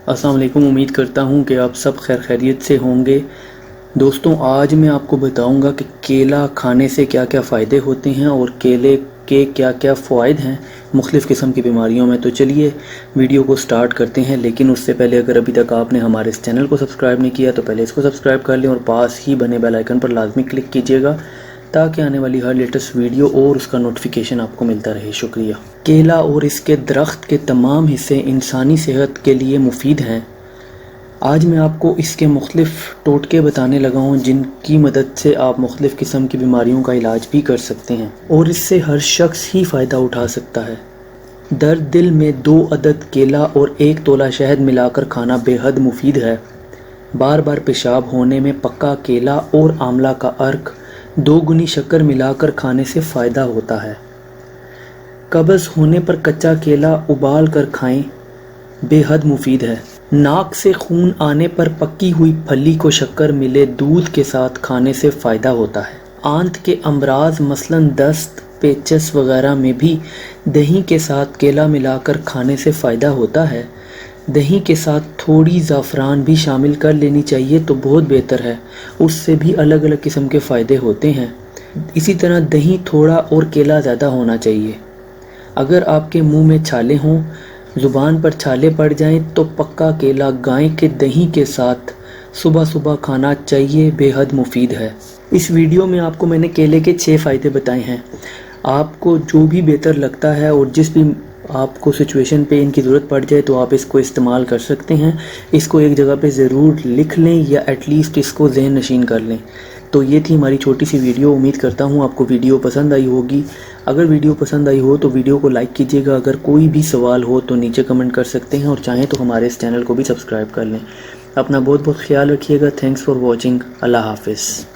السلام علیکم، امید کرتا ہوں کہ آپ سب خیر خیریت سے ہوں گے۔ دوستوں، آج میں آپ کو بتاؤں گا کہ کیلا کھانے سے کیا کیا فائدے ہوتے ہیں اور کیلے کے کیا کیا فوائد ہیں مختلف قسم کی بیماریوں میں۔ تو چلیے ویڈیو کو سٹارٹ کرتے ہیں، لیکن اس سے پہلے اگر ابھی تک آپ نے ہمارے اس چینل کو سبسکرائب نہیں کیا تو پہلے اس کو سبسکرائب کر لیں اور پاس ہی بنے بیل آئیکن پر لازمی کلک کیجیے گا تاکہ آنے والی ہر لیٹسٹ ویڈیو اور اس کا نوٹیفیکیشن آپ کو ملتا رہے۔ شکریہ۔ کیلا اور اس کے درخت کے تمام حصے انسانی صحت کے لیے مفید ہیں۔ آج میں آپ کو اس کے مختلف ٹوٹکے بتانے لگا ہوں جن کی مدد سے آپ مختلف قسم کی بیماریوں کا علاج بھی کر سکتے ہیں اور اس سے ہر شخص ہی فائدہ اٹھا سکتا ہے۔ درد دل میں 2 عدد کیلا اور 1 تولہ شہد ملا کر کھانا بے حد مفید ہے۔ بار بار پیشاب ہونے میں پکا کیلا اور آملہ کا عرق 2 گنی شکر ملا کر کھانے سے فائدہ ہوتا ہے۔ قبض ہونے پر کچا کیلا ابال کر کھائیں، بے حد مفید ہے۔ ناک سے خون آنے پر پکی ہوئی پھلی کو شکر ملے دودھ کے ساتھ کھانے سے فائدہ ہوتا ہے۔ آنت کے امراض مثلاً دست، پیچس وغیرہ میں بھی دہی کے ساتھ کیلا ملا کر کھانے سے فائدہ ہوتا ہے۔ دہی کے ساتھ تھوڑی زعفران بھی شامل کر لینی چاہیے تو بہت بہتر ہے، اس سے بھی الگ الگ قسم کے فائدے ہوتے ہیں۔ اسی طرح دہی تھوڑا اور کیلا زیادہ ہونا چاہیے۔ اگر آپ کے منہ میں چھالے ہوں، زبان پر چھالے پڑ جائیں تو پکا کیلا گائے کے دہی کے ساتھ صبح صبح کھانا چاہیے، بے حد مفید ہے۔ اس ویڈیو میں آپ کو میں نے کیلے کے 6 فائدے بتائے ہیں۔ آپ کو جو بھی بہتر لگتا ہے اور جس بھی آپ کو سچویشن پہ ان کی ضرورت پڑ جائے تو آپ اس کو استعمال کر سکتے ہیں۔ اس کو ایک جگہ پہ ضرور لکھ لیں یا ایٹ لیسٹ اس کو ذہن نشین کر لیں۔ تو یہ تھی ہماری چھوٹی سی ویڈیو۔ امید کرتا ہوں آپ کو ویڈیو پسند آئی ہوگی۔ اگر ویڈیو پسند آئی ہو تو ویڈیو کو لائک کیجیے گا۔ اگر کوئی بھی سوال ہو تو نیچے کمنٹ کر سکتے ہیں اور چاہیں تو ہمارے اس چینل کو بھی سبسکرائب کر لیں۔ اپنا بہت بہت خیال رکھیے گا۔ Thanks for watching. اللہ حافظ۔